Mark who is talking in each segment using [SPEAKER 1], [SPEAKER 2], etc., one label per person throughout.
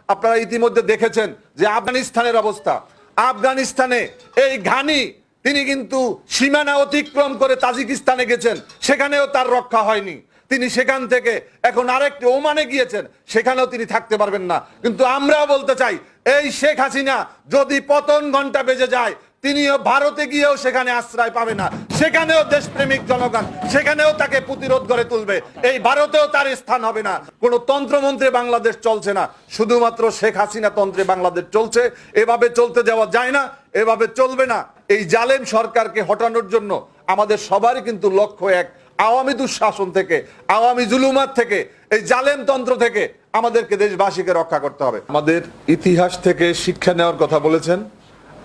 [SPEAKER 1] আপনারা ইতিমধ্যে দেখেছেন যে আফগানিস্তানের অবস্থা। আফগানিস্তানে এই ঘানি তিনি কিন্তু সীমানা অতিক্রম করে তাজিকিস্তানে গেছেন, সেখানেও তার রক্ষা হয়নি। তিনি সেখান থেকে এখন আরেকটি ওমানে গিয়েছেন, সেখানেও তিনি থাকতে পারবেন না। কিন্তু আমরা বলতে চাই, এই শেখ হাসিনা যদি পতন ঘন্টা বেজে যায়, তিনিও ভারতে গিয়েও সেখানে আশ্রয় পাবে না। সেখানেও দেশপ্রেমিক জনগণ সেখানেও তাকে প্রতিরোধ করে তুলবে। এই ভারতেও তার স্থান হবে না। কোনো তন্ত্রমন্ত্রে বাংলাদেশ চলছে না, শুধুমাত্র শেখ হাসিনা তন্ত্রে বাংলাদেশ চলছে। এভাবে চলতে যাওয়া যায় না, এভাবে চলবে না। এই জালেম সরকারকে হটানোর জন্য আমাদের সবারই কিন্তু লক্ষ্য এক, আওয়ামী দুঃশাসন থেকে, আওয়ামী জুলুমাত থেকে, এই জালেম তন্ত্র থেকে আমাদেরকে দেশবাসীকে রক্ষা করতে হবে। আমাদের ইতিহাস থেকে শিক্ষা নেওয়ার কথা বলেছেন।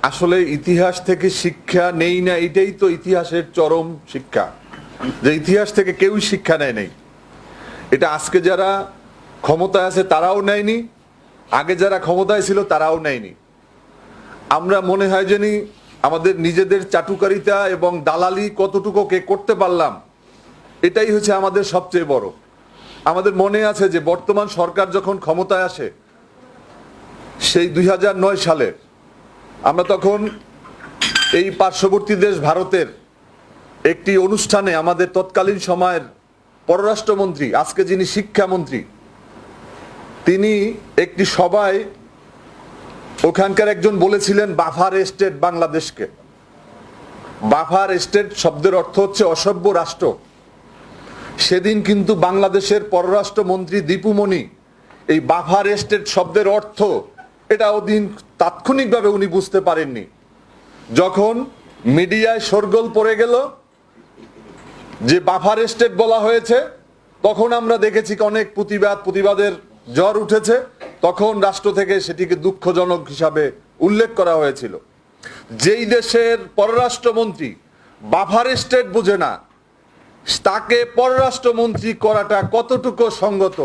[SPEAKER 1] আসলে ইতিহাস থেকে শিক্ষা নেই না, এটাই তো ইতিহাসের চরম শিক্ষা, যে ইতিহাস থেকে কেউই শিক্ষা নেয় নাই। এটা আজকে যারা ক্ষমতায় আছে তারাও নেয়নি, আগে যারা ক্ষমতায় ছিল তারাও নেয়নি। আমরা মনে হয় জানি আমাদের নিজেদের চাটুকারিতা এবং দালালি কতটুকু কে করতে পারলাম, এটাই হচ্ছে আমাদের সবচেয়ে বড়। আমাদের মনে আছে যে বর্তমান সরকার যখন ক্ষমতায় আসে সেই 2009 সালে, আমরা তখন এই পার্শ্ববর্তী দেশ ভারতের একটি অনুষ্ঠানে আমাদের তৎকালীন সময়ের পররাষ্ট্রমন্ত্রী, আজকে যিনি শিক্ষামন্ত্রী, তিনি একটি সভায় ওখানকার একজন বলেছিলেন বাফার স্টেট বাংলাদেশকে। বাফার স্টেট শব্দের অর্থ হচ্ছে অসভ্য রাষ্ট্র। সেদিন কিন্তু বাংলাদেশের পররাষ্ট্রমন্ত্রী দীপু মনি এই বাফার স্টেট শব্দের অর্থ এটা ওদিন তাৎক্ষণিকভাবে উনি বুঝতে পারেননি। যখন মিডিয়ায় শোরগোল পড়ে গেল যে বাফার স্টেট বলা হয়েছে, তখন আমরা দেখেছি অনেক প্রতিবাদের জ্বর উঠেছে। তখন রাষ্ট্র থেকে সেটিকে দুঃখজনক হিসাবে উল্লেখ করা হয়েছিল। যেই দেশের পররাষ্ট্রমন্ত্রী বাফার স্টেট বুঝে না, তাকে পররাষ্ট্রমন্ত্রী করাটা কতটুকু সঙ্গত,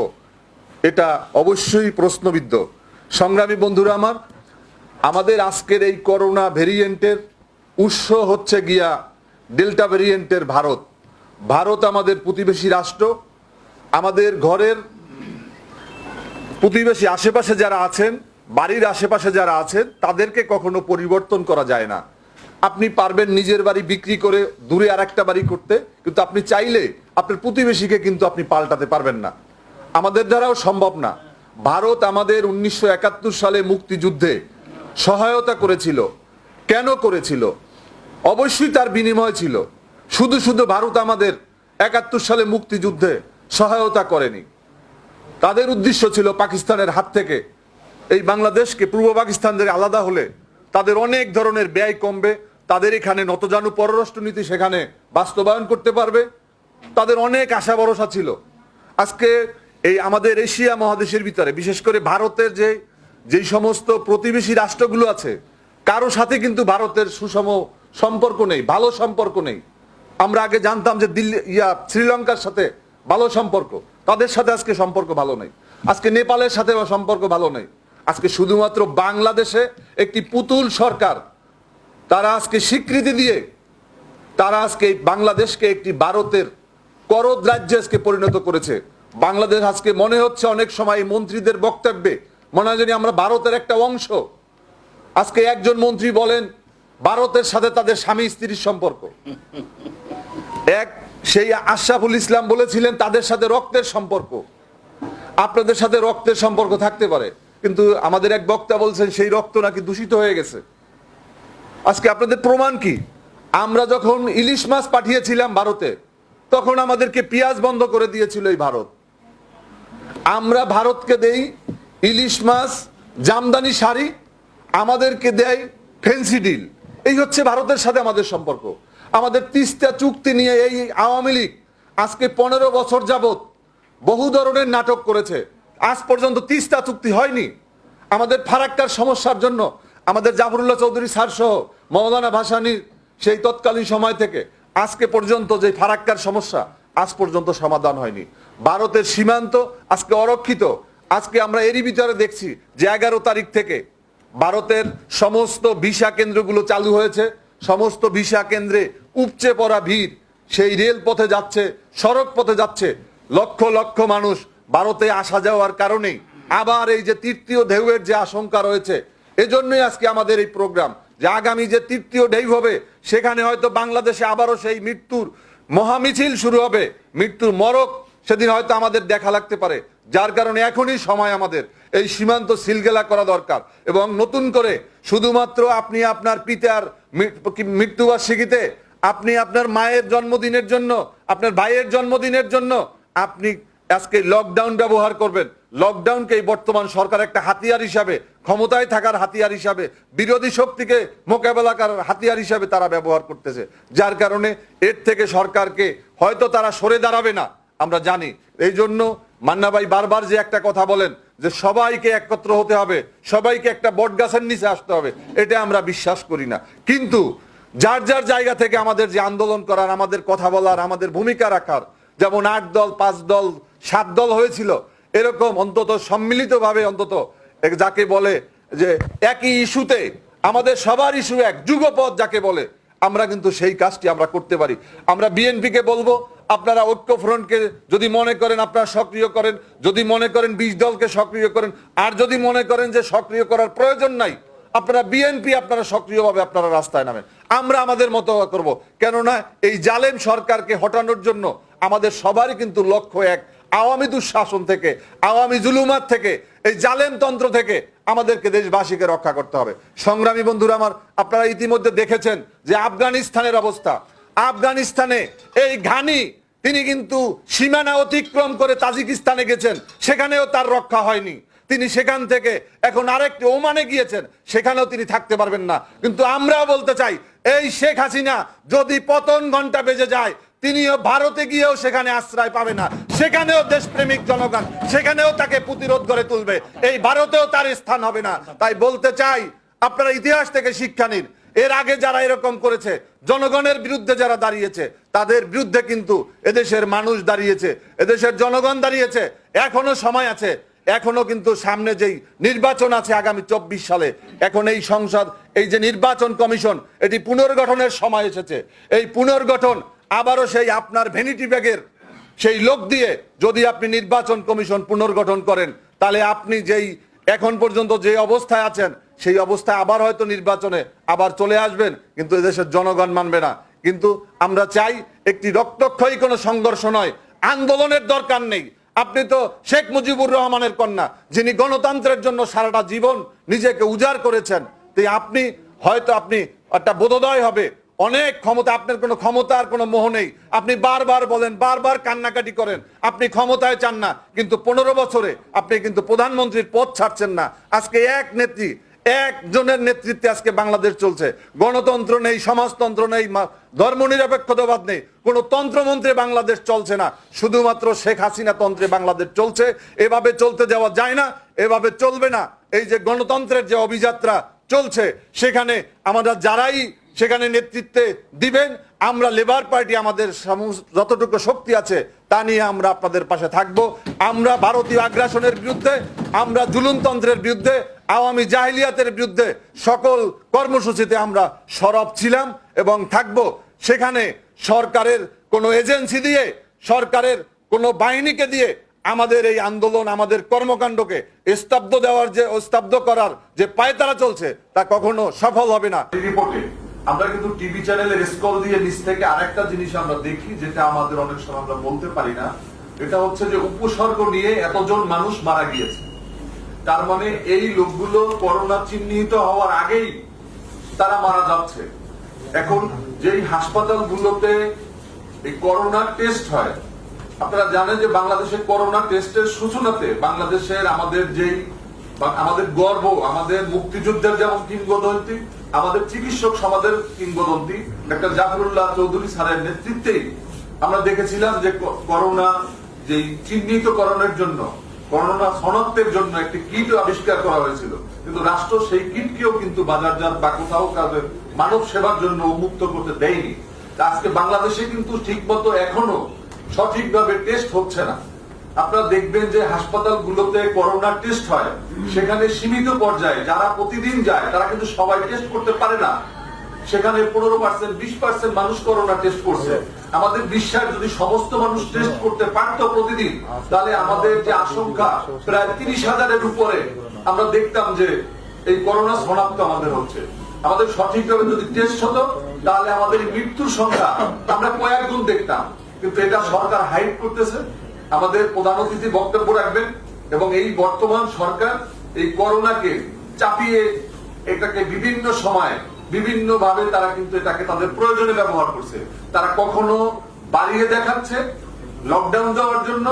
[SPEAKER 1] এটা অবশ্যই প্রশ্নবিদ্ধ। সংগ্রামী বন্ধুরা আমার, আমাদের আজকের এই করোনা ভেরিয়েন্টের উৎস হচ্ছে গিয়া ডেল্টা ভেরিয়েন্টের ভারত। ভারত আমাদের প্রতিবেশী রাষ্ট্র। আমাদের ঘরের প্রতিবেশী আশেপাশে যারা আছেন, বাড়ির আশেপাশে যারা আছেন, তাদেরকে কখনো পরিবর্তন করা যায় না। আপনি পারবেন নিজের বাড়ি বিক্রি করে দূরে আর একটা বাড়ি করতে, কিন্তু আপনি চাইলে আপনার প্রতিবেশীকে কিন্তু আপনি পাল্টাতে পারবেন না। আমাদের দ্বারাও সম্ভব না। ভারত আমাদের 1971 সালে মুক্তিযুদ্ধে সহায়তা করেছিল। কেন করেছিল? অবশ্যই তার বিনিময় ছিল। শুধু শুধু ভারত আমাদের 71 সালে মুক্তিযুদ্ধে সহায়তা করেনি। তাদের উদ্দেশ্য ছিল পাকিস্তানের হাত থেকে এই বাংলাদেশকে, পূর্ব পাকিস্তান থেকে আলাদা হলে তাদের অনেক ধরনের ব্যয় কমবে, তাদের এখানে নতজানু পররাষ্ট্রনীতি সেখানে বাস্তবায়ন করতে পারবে। তাদের অনেক আশা ভরসা ছিল। আজকে এই আমাদের এশিয়া মহাদেশের ভিতরে বিশেষ করে ভারতের যেই সমস্ত প্রতিবেশী রাষ্ট্রগুলো আছে, কারো সাথে কিন্তু ভারতের সুষম সম্পর্ক নেই, ভালো সম্পর্ক নেই। আমরা আগে জানতাম যে শ্রীলঙ্কার সাথে ভালো সম্পর্ক, তাদের সাথে আজকে সম্পর্ক ভালো নেই। আজকে নেপালের সাথে সম্পর্ক ভালো নেই। আজকে শুধুমাত্র বাংলাদেশে একটি পুতুল সরকার, তারা আজকে স্বীকৃতি দিয়ে তারা আজকে বাংলাদেশকে একটি ভারতের করদ রাজ্যে আজকে পরিণত করেছে। বাংলাদেশ আজকে মনে হচ্ছে অনেক সময় মন্ত্রীদের বক্তব্যে মনে হয় জানি আমরা ভারতের একটা অংশ। আজকে একজন মন্ত্রী বলেন ভারতের সাথে তাদের স্বামী স্ত্রীর সম্পর্ক, সেই আশরাফুল ইসলাম বলেছিলেন তাদের সাথে রক্তের সম্পর্ক। আপনাদের সাথে রক্তের সম্পর্ক থাকতে পারে, কিন্তু আমাদের এক বক্তা বলছেন সেই রক্ত নাকি দূষিত হয়ে গেছে। আজকে আপনাদের প্রমাণ কি? আমরা যখন ইলিশ মাছ পাঠিয়েছিলাম ভারতে, তখন আমাদেরকে পেঁয়াজ বন্ধ করে দিয়েছিল এই ভারত। আমরা ভারতকে দেই ইলিশ মাছ, জামদানি শাড়ি, আমাদেরকে দেয় ফেন্সি ডিল। এই হচ্ছে ভারতের সাথে আমাদের সম্পর্ক। আমাদের তিস্তা চুক্তি নিয়ে এই আওয়ামী লীগ আজকে 15 বছর যাবত বহু ধরনের নাটক করেছে। আজ পর্যন্ত তিস্তা চুক্তি হয়নি। আমাদের ফারাক্কার সমস্যার জন্য আমাদের জাফরুল্লাহ চৌধুরী স্যার সহ মওলানা ভাসানীর সেই তৎকালীন সময় থেকে আজকে পর্যন্ত যে ফারাক্কার সমস্যা আজ পর্যন্ত সমাধান হয়নি। ভারতের সীমান্ত আজকে অরক্ষিত। আজকে আমরা এরই ভিতরে দেখছি যে 11 তারিখ থেকে ভারতের সমস্ত ভিসা কেন্দ্রগুলো চালু হয়েছে। সমস্ত ভিসা কেন্দ্রে উপচে পড়া ভিড়, সেই রেল পথে যাচ্ছে, সড়ক পথে যাচ্ছে। লক্ষ লক্ষ মানুষ ভারতে আসা যাওয়ার কারণেই আবার এই যে তৃতীয় ঢেউয়ের যে আশঙ্কা রয়েছে, এজন্যই আজকে আমাদের এই প্রোগ্রাম, যে আগামী যে তৃতীয় ঢেউ হবে সেখানে হয়তো বাংলাদেশে আবারও সেই মৃত্যুর মহামিছিল শুরু হবে, মৃত্যুর মরক সেদিন হয়তো আমাদের দেখা লাগতে পারে। যার কারণে এখনই সময় আমাদের এই সীমান্ত সিলগালা করা দরকার, এবং নতুন করে শুধুমাত্র আপনি আপনার পিতার মৃত্যুবার্ষিকীতে, আপনি আপনার মায়ের জন্মদিনের জন্য, আপনার ভাইয়ের জন্মদিনের জন্য আপনি আজকে লকডাউন ব্যবহার করবেন। লকডাউনকে এই বর্তমান সরকার একটা হাতিয়ার হিসাবে, ক্ষমতায় থাকার হাতিয়ার হিসাবে, বিরোধী শক্তিকে মোকাবেলা করার হাতিয়ার হিসাবে তারা ব্যবহার করতেছে। যার কারণে এর থেকে সরকারকে হয়তো তারা সরে দাঁড়াবে না, আমরা জানি। এই জন্য মান্না ভাই বারবার যে একটা কথা বলেন যে সবাইকে একত্র হতে হবে, সবাইকে একটা বট গাছের নিচে আসতে হবে, এটা আমরা বিশ্বাস করি না। কিন্তু যার যার জায়গা থেকে আমাদের যে আন্দোলন করার, আমাদের কথা বলার, আমাদের ভূমিকা রাখার, যেমন 8 দল 5 দল 7 দল হয়েছিল, এরকম অন্তত সম্মিলিতভাবে, অন্তত যাকে বলে যে একই ইস্যুতে আমাদের সবার ইস্যু এক, যুগপথ যাকে বলে, আমরা কিন্তু সেই কাজটি আমরা করতে পারি। আমরা বিএনপিকে বলবো, আপনারা ঐক্যফ্রন্টকে যদি মনে করেন আপনারা সক্রিয় করেন, যদি মনে করেন 20 দলকে সক্রিয় করেন, আর যদি মনে করেন যে সক্রিয় করার প্রয়োজন নাই, আপনারা বিএনপি আপনারা সক্রিয়ভাবে আপনারা রাস্তায় নামেন, আমরা আমাদের মতো করব। কেননা এই জালেম সরকারকে হটানোর জন্য আমাদের সবারই কিন্তু লক্ষ্য এক, আওয়ামী দুঃশাসন থেকে, আওয়ামী জুলুমাত থেকে, এই জালেম তন্ত্র থেকে আমাদেরকে দেশবাসীকে রক্ষা করতে হবে। সংগ্রামী বন্ধুরা আমার, আপনারা ইতিমধ্যে দেখেছেন যে আফগানিস্তানের অবস্থা। আফগানিস্তানে এই ঘানি তিনি কিন্তু সীমানা অতিক্রম করে তাজিকিস্তানে গেছেন, সেখানেও তার রক্ষা হয়নি। তিনি সেখান থেকে এখন আরেকটি ওমানে গিয়েছেন, সেখানেও তিনি থাকতে পারবেন না। কিন্তু আমরাও বলতে চাই, এই শেখ হাসিনা যদি পতন ঘন্টা বেজে যায়, তিনিও ভারতে গিয়েও সেখানে আশ্রয় পাবে না, সেখানেও দেশপ্রেমিক জনগণ সেখানেও তাকে প্রতিরোধ করে তুলবে, এই ভারতেও তার স্থান হবে না। তাই বলতে চাই, আপনারা ইতিহাস থেকে শিক্ষা নিন। এর আগে যারা এরকম করেছে, জনগণের বিরুদ্ধে যারা দাঁড়িয়েছে, তাদের বিরুদ্ধে কিন্তু এদেশের মানুষ দাঁড়িয়েছে, এদেশের জনগণ দাঁড়িয়েছে। এখনো সময় আছে, এখনো কিন্তু সামনে যেই নির্বাচন আছে আগামী 24 সালে, এখন এই সংসদ, এই যে নির্বাচন কমিশন, এটি পুনর্গঠনের সময় এসেছে। এই পুনর্গঠন আবারও সেই আপনার ভ্যানিটি ব্যাগের সেই লোক দিয়ে যদি আপনি নির্বাচন কমিশন পুনর্গঠন করেন, তাহলে আপনি যেই এখন পর্যন্ত যে অবস্থায় আছেন, সেই অবস্থায় আবার হয়তো নির্বাচনে আবার চলে আসবেন, কিন্তু এদেশের জনগণ মানবে না। কিন্তু আমরা চাই একটি রক্তক্ষয়ী কোনো সংঘর্ষ নয়, আন্দোলনের দরকার নেই। আপনি তো শেখ মুজিবুর রহমানের কন্যা, যিনি গণতন্ত্রের জন্য সারাটা জীবন নিজেকে উজাড় করেছেন। তাই আপনি হয়তো আপনি একটা বোধোদয় হবে, অনেক ক্ষমতা, আপনার কোনো ক্ষমতার কোনো মোহ নেই, আপনি বারবার বলেন, বারবার কান্নাকাটি করেন, আপনি ক্ষমতায় চান না, কিন্তু 15 বছরে আপনি কিন্তু প্রধানমন্ত্রীর পদ ছাড়ছেন না। আজকে এক নেত্রী, একজনের নেতৃত্বে আজকে বাংলাদেশ চলছে। গণতন্ত্র নেই, সমাজতন্ত্র নেই, ধর্মনিরপেক্ষতাবাদ নেই, কোন তন্ত্রমন্ত্রে বাংলাদেশ চলছে না, শুধুমাত্র শেখ হাসিনা তন্ত্রে বাংলাদেশ চলছে। এভাবে চলতে যাওয়া যায় না, এভাবে চলবে না। এই যে গণতন্ত্রের যে অভিযাত্রা চলছে, সেখানে আমরা যারাই সেখানে নেতৃত্বে দিবেন, আমরা লেবার পার্টি আমাদের যতটুকু শক্তি আছে তা নিয়ে আমরা আপনাদের পাশে থাকব। আমরা ভারতীয় আগ্রাসনের বিরুদ্ধে, আমরা জুলুমতন্ত্রের বিরুদ্ধে, আওয়ামী জাহিলিয়াতের বিরুদ্ধে সকল কর্মসূচিতে আমরা সরব ছিলাম এবং থাকব। সেখানে সরকারের কোনো এজেন্সি দিয়ে, সরকারের কোনো বাহিনীকে দিয়ে আমাদের এই আন্দোলন, আমাদের কর্মকাণ্ডকে স্তব্ধ করার যে পায়তারা চলছে, তা কখনো সফল হবে না। রিপোর্টে আমরা কিন্তু টিভি চ্যানেলের স্ক্রল দিয়ে নিচ থেকে আরেকটা জিনিস আমরা দেখি, যেটা আমাদের অনেক সময় আমরা বলতে পারি না। এটা হচ্ছে যে উপসর্গ নিয়ে এতজন মানুষ মারা গিয়েছে। তার মানে এই লোকগুলো করোনা চিহ্নিত হওয়ার আগেই তারা মারা যাচ্ছে। এখন যেই হাসপাতালগুলোতে এই করোনা টেস্ট হয়, আপনারা জানেন যে বাংলাদেশের করোনা টেস্টের সূচনাতে বাংলাদেশের আমাদের গর্ব, আমাদের মুক্তিযুদ্ধের যেমন কিংবদন্তি, আমাদের চিকিৎসক সমাজের কিংবদন্তি ডাক্তার জাফরুল্লাহ চৌধুরী স্যারের নেতৃত্বেই আমরা দেখেছিলাম যে করোনা যেই চিহ্নিতকরণের জন্য, করোনা শনাক্তের জন্য একটি কিট আবিষ্কার করা হয়েছিল। কিন্তু রাষ্ট্র সেই কিটকেও কিন্তু বাজারজাত বা কোথাও কাজের মানব সেবার জন্য উন্মুক্ত করতে দেয়নি। আজকে বাংলাদেশে কিন্তু ঠিকমতো এখনো সঠিকভাবে টেস্ট হচ্ছে না। আপনারা দেখবেন যে হাসপাতালগুলোতে করোনা টেস্ট হয়, সেখানে সীমিত পর্যায়ে যারা প্রতিদিন যায় তারা কিন্তু সবাই টেস্ট করতে পারে না। সেখানে 15%, 20% মানুষ করোনা টেস্ট করছে। আমাদের বিশ্বাস যদি সমস্ত মানুষ টেস্ট করতে পারত প্রতিদিন, তাহলে আমাদের যে আশঙ্কা প্রায় 30,000-এর উপরে আমরা দেখতাম যে এই করোনা শনাক্ত আমাদের হচ্ছে। আমাদের সঠিকভাবে যদি টেস্ট হতো, তাহলে আমাদের এই মৃত্যুর সংখ্যা আমরা কয়েক গুণ দেখতাম। কিন্তু এটা সরকার হাইড করতেছে। আমাদের প্রধান অতিথি বক্তব্য রাখবেন এবং এই বর্তমান সরকার এই করোনাকে চাপিয়ে এটাকে বিভিন্ন সময় বিভিন্ন ভাবে তারা কিন্তু এটাকে তাদের প্রয়োজনে ব্যবহার করছে। তারা কখনো বাড়িয়ে দেখাচ্ছে লকডাউন দেওয়ার জন্য,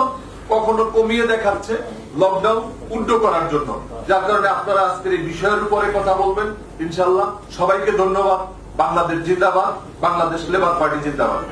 [SPEAKER 1] কখনো কমিয়ে দেখাচ্ছে লকডাউন উল্টো করার জন্য। যার কারণে আপনারা আজকের এই বিষয়ের উপরে কথা বলবেন ইনশাআল্লাহ। সবাইকে ধন্যবাদ। বাংলাদেশ জিন্দাবাদ, বাংলাদেশ লেবার পার্টি জিন্দাবাদ।